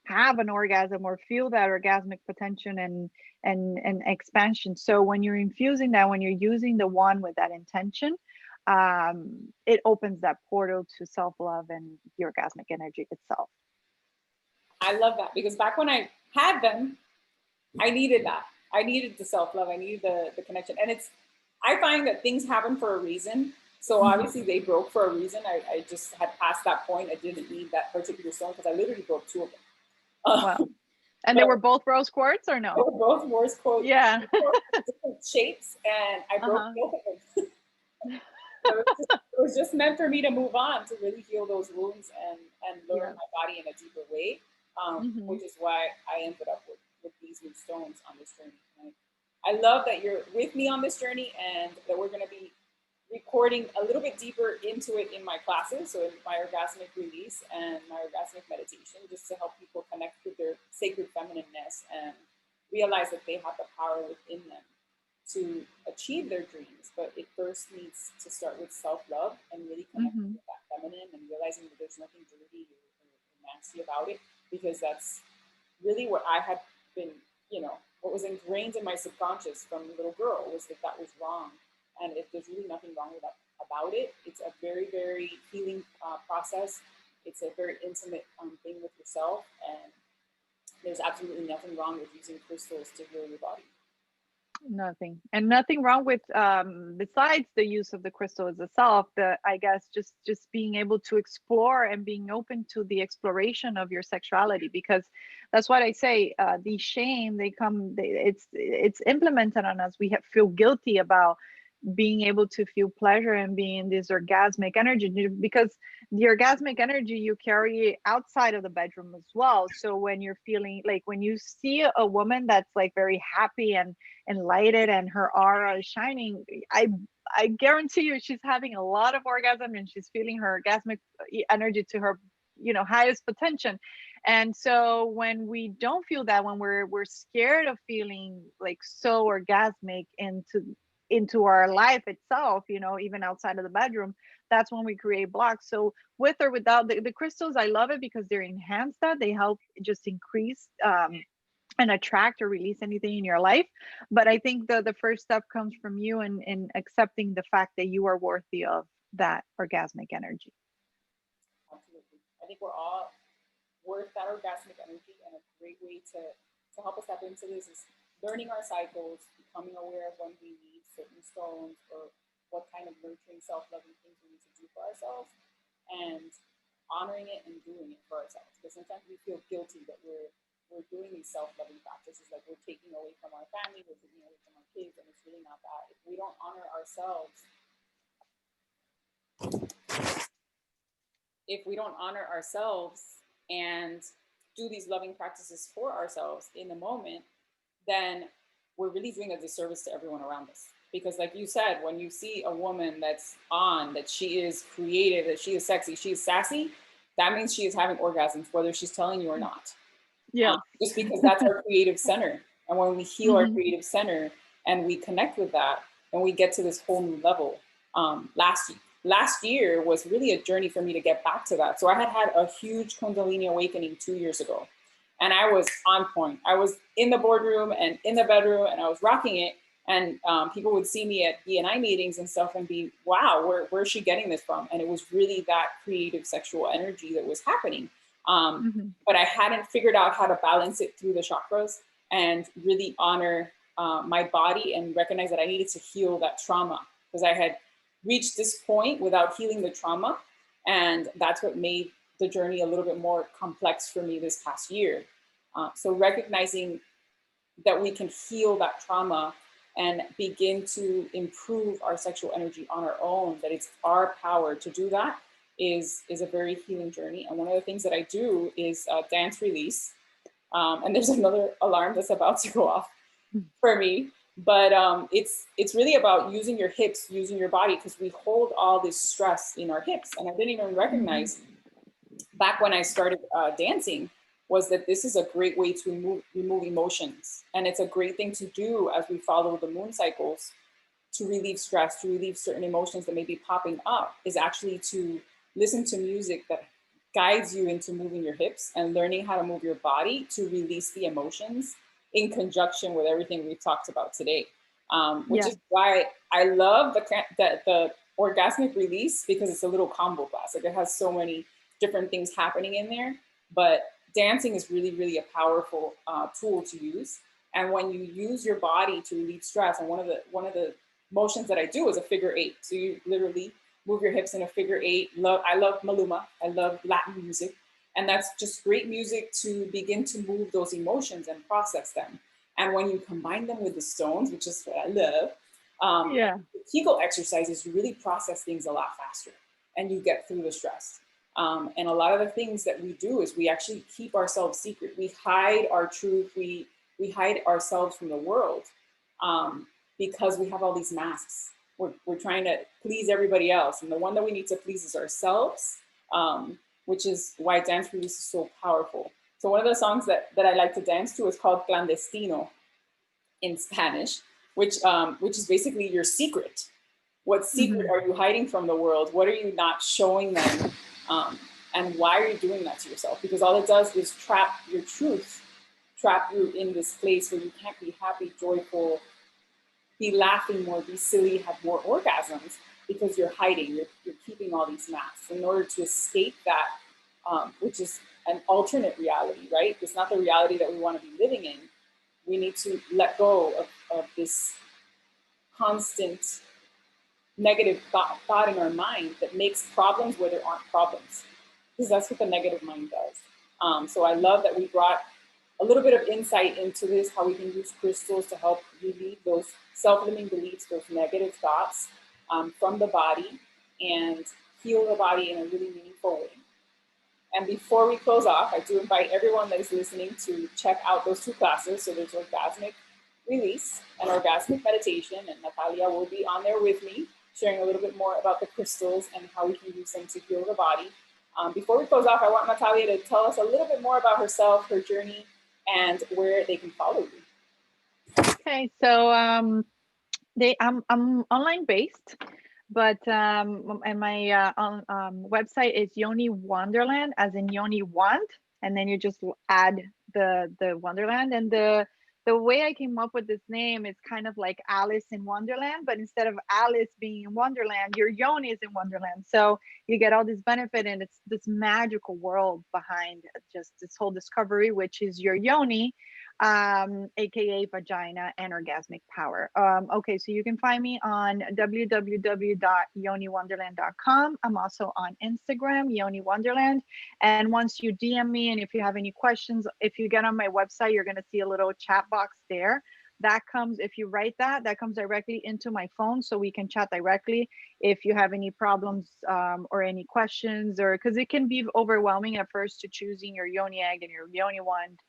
have an orgasm or feel that orgasmic potential and expansion. So when you're infusing that, when you're using the one with that intention, it opens that portal to self-love and the orgasmic energy itself. I love that, because back when I had them, I needed that. I needed the self-love. I needed the connection. And I find that things happen for a reason. So obviously they broke for a reason. I just had passed that point. I didn't need that particular stone because I literally broke 2 of them. Wow. And they were both rose quartz or no? They were both rose quartz. Yeah. Different shapes, and I broke both of them. It was just meant for me to move on, to really heal those wounds and learn my body in a deeper way, which is why I ended up with these new stones on this journey. I love that you're with me on this journey, and that we're going to be recording a little bit deeper into it in my classes, so in my Orgasmic Release and my Orgasmic Meditation, just to help people connect with their sacred feminineness and realize that they have the power within them to achieve their dreams. But it first needs to start with self-love and really connecting with that feminine and realizing that there's nothing dirty or nasty about it, because that's really what I had been, you know, what was ingrained in my subconscious from a little girl was that that was wrong. And if there's really nothing wrong with that, about it, it's a very, very healing process. It's a very intimate thing with yourself. And there's absolutely nothing wrong with using crystals to heal your body. Nothing, and nothing wrong with besides the use of the crystal as itself, the I guess just being able to explore and being open to the exploration of your sexuality, because that's what I say, the shame it's implemented on us. We feel guilty about being able to feel pleasure and being in this orgasmic energy, because the orgasmic energy you carry outside of the bedroom as well. So when you're feeling like, when you see a woman that's like very happy and lighted and her aura is shining, I guarantee you she's having a lot of orgasm and she's feeling her orgasmic energy to her, you know, highest potential. And so when we don't feel that, when we're scared of feeling like so orgasmic into our life itself, you know, even outside of the bedroom, that's when we create blocks. So with or without the crystals, I love it because they enhance that. They help just increase and attract or release anything in your life. But I think the first step comes from you in accepting the fact that you are worthy of that orgasmic energy. Absolutely. I think we're all worth that orgasmic energy, and a great way to help us step into this is learning our cycles, becoming aware of when we need certain stones or what kind of nurturing, self-loving things we need to do for ourselves, and honoring it and doing it for ourselves. Because sometimes we feel guilty that we're doing these self-loving practices, like we're taking away from our family, we're taking away from our kids, and it's really not that. If we don't honor ourselves, and do these loving practices for ourselves in the moment, then we're really doing a disservice to everyone around us. Because like you said, when you see a woman that's on, that she is creative, that she is sexy, she is sassy, that means she is having orgasms, whether she's telling you or not. Yeah. Just because that's our creative center. And when we heal our creative center and we connect with that, and we get to this whole new level. Last year was really a journey for me to get back to that. So I had a huge Kundalini Awakening 2 years ago, and I was on point. I was in the boardroom and in the bedroom, and I was rocking it. And people would see me at BNI meetings and stuff and be, wow, where's she getting this from? And it was really that creative sexual energy that was happening. But I hadn't figured out how to balance it through the chakras and really honor my body and recognize that I needed to heal that trauma, because I had reached this point without healing the trauma. And that's what made the journey a little bit more complex for me this past year. So recognizing that we can heal that trauma and begin to improve our sexual energy on our own, that it's our power to do that, is a very healing journey. And one of the things that I do is dance release. And there's another alarm that's about to go off for me. But it's really about using your hips, using your body, because we hold all this stress in our hips. And I didn't even recognize back when I started dancing was that this is a great way to remove emotions. And it's a great thing to do as we follow the moon cycles to relieve stress, to relieve certain emotions that may be popping up, is actually to listen to music that guides you into moving your hips and learning how to move your body to release the emotions in conjunction with everything we've talked about today. Which is why I love the Orgasmic Release, because it's a little combo class. Like, it has so many different things happening in there, but dancing is really, really a powerful tool to use. And when you use your body to relieve stress, and one of the motions that I do is a figure 8. So you literally move your hips in a figure 8. I love Maluma. I love Latin music. And that's just great music to begin to move those emotions and process them. And when you combine them with the stones, which is what I love, the Kegel exercises, you really process things a lot faster and you get through the stress. And a lot of the things that we do is we actually keep ourselves secret. We hide our truth. We hide ourselves from the world because we have all these masks. we're trying to please everybody else. And the one that we need to please is ourselves, which is why dance release is so powerful. So one of the songs that I like to dance to is called Clandestino in Spanish, which is basically your secret. What secret are you hiding from the world? What are you not showing them? And why are you doing that to yourself? Because all it does is trap your truth, trap you in this place where you can't be happy, joyful, be laughing more, be silly, have more orgasms, because you're hiding, you're keeping all these masks in order to escape that, which is an alternate reality, right? It's not the reality that we want to be living in. We need to let go of this constant negative thought in our mind that makes problems where there aren't problems, because that's what the negative mind does. So I love that we brought a little bit of insight into this, how we can use crystals to help relieve those self-limiting beliefs, those negative thoughts from the body, and heal the body in a really meaningful way. And before we close off, I do invite everyone that is listening to check out those two classes. So there's Orgasmic Release and Orgasmic Meditation, and Nathalia will be on there with me, sharing a little bit more about the crystals and how we can use them to heal the body. Before we close off, I want Nathalia to tell us a little bit more about herself, her journey, and where they can follow you. Okay, so I'm online based, but and my website is Yoni Wanderland, as in Yoni Want, and then you just add the Wonderland. And the way I came up with this name is kind of like Alice in Wonderland, but instead of Alice being in Wonderland, your Yoni is in Wonderland. So you get all this benefit, and it's this magical world behind just this whole discovery, which is your Yoni, aka vagina and orgasmic power. Okay, so you can find me on www.yoniwanderland.com. I'm also on Instagram, Yoni Wanderland. And once you DM me, and if you have any questions, if you get on my website, you're going to see a little chat box there. That comes, if you write that comes directly into my phone, so we can chat directly if you have any problems or any questions, or because it can be overwhelming at first to choosing your Yoni egg and your Yoni wand.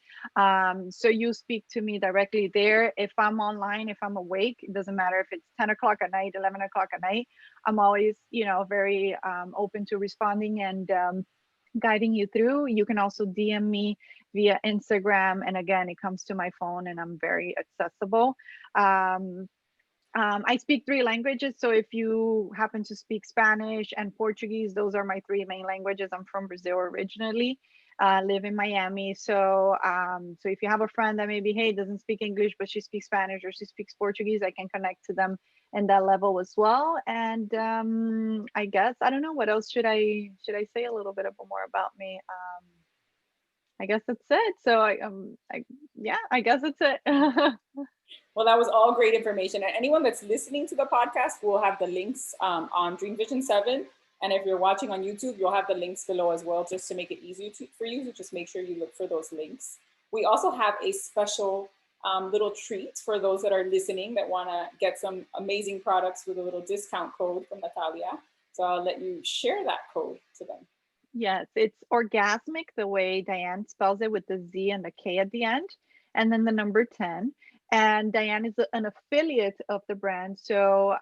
So you speak to me directly there. If I'm online, if I'm awake, it doesn't matter if it's 10 o'clock at night, 11 o'clock at night, I'm always, very open to responding and guiding you through. You can also DM me via Instagram, and again, it comes to my phone, and I'm very accessible. I speak 3 languages, so if you happen to speak Spanish and Portuguese, those are my 3 main languages. I'm from Brazil originally, live in Miami. So so if you have a friend that maybe, hey, doesn't speak English, but she speaks Spanish or she speaks Portuguese, I can connect to them in that level as well. And I guess, I don't know, what else should I say a little bit more about me? I guess that's it. So I guess that's it. Well, that was all great information. And anyone that's listening to the podcast will have the links on Dream Vision 7. And if you're watching on YouTube, you'll have the links below as well, just to make it easier for you. So just make sure you look for those links. We also have a special little treat for those that are listening that want to get some amazing products with a little discount code from Nathalia. So I'll let you share that code to them. Yes, it's Orgasmic, the way Diane spells it, with the Z and the K at the end, and then the number 10. And Diane is an affiliate of the brand. So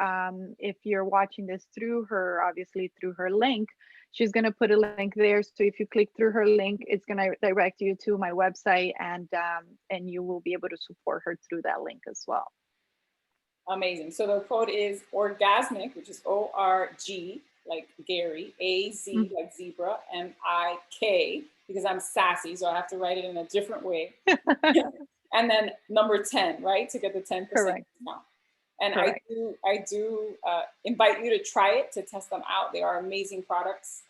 if you're watching this through her, obviously through her link, she's going to put a link there. So if you click through her link, it's going to direct you to my website, and you will be able to support her through that link as well. Amazing. So the code is Orgasmic, which is ORG, like Gary, AZ, like zebra, MIK, because I'm sassy, so I have to write it in a different way. And then number 10, right, to get the 10% discount. And correct. I do invite you to try it, to test them out. They are amazing products.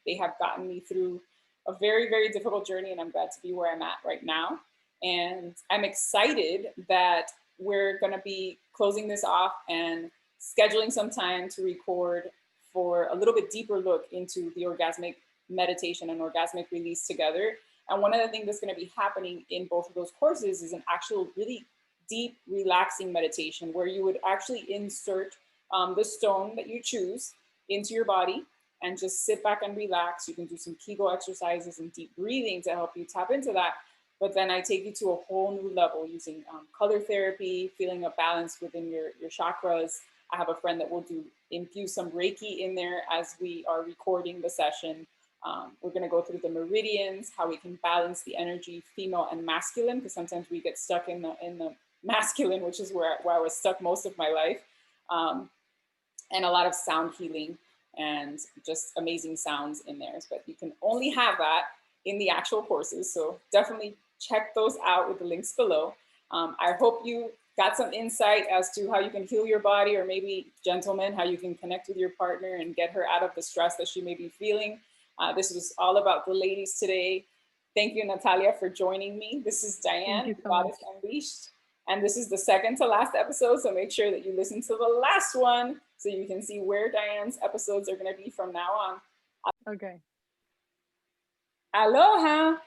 They have gotten me through a very, very difficult journey, and I'm glad to be where I'm at right now. And I'm excited that we're going to be closing this off and scheduling some time to record for a little bit deeper look into the orgasmic meditation and orgasmic release together. And one of the things that's going to be happening in both of those courses is an actual really deep, relaxing meditation, where you would actually insert the stone that you choose into your body and just sit back and relax. You can do some Kegel exercises and deep breathing to help you tap into that. But then I take you to a whole new level using color therapy, feeling a balance within your chakras, I have a friend that will infuse some Reiki in there as we are recording the session. We're going to go through the meridians, how we can balance the energy, female and masculine, because sometimes we get stuck in the masculine, which is where I was stuck most of my life. And a lot of sound healing and just amazing sounds in there. But you can only have that in the actual courses. So definitely check those out with the links below. I hope you got some insight as to how you can heal your body, or maybe, gentlemen, how you can connect with your partner and get her out of the stress that she may be feeling. This was all about the ladies today. Thank you, Nathalia, for joining me. This is Diane, Goddess Unleashed. And this is the second to last episode. So make sure that you listen to the last one so you can see where Diane's episodes are going to be from now on. Okay. Aloha.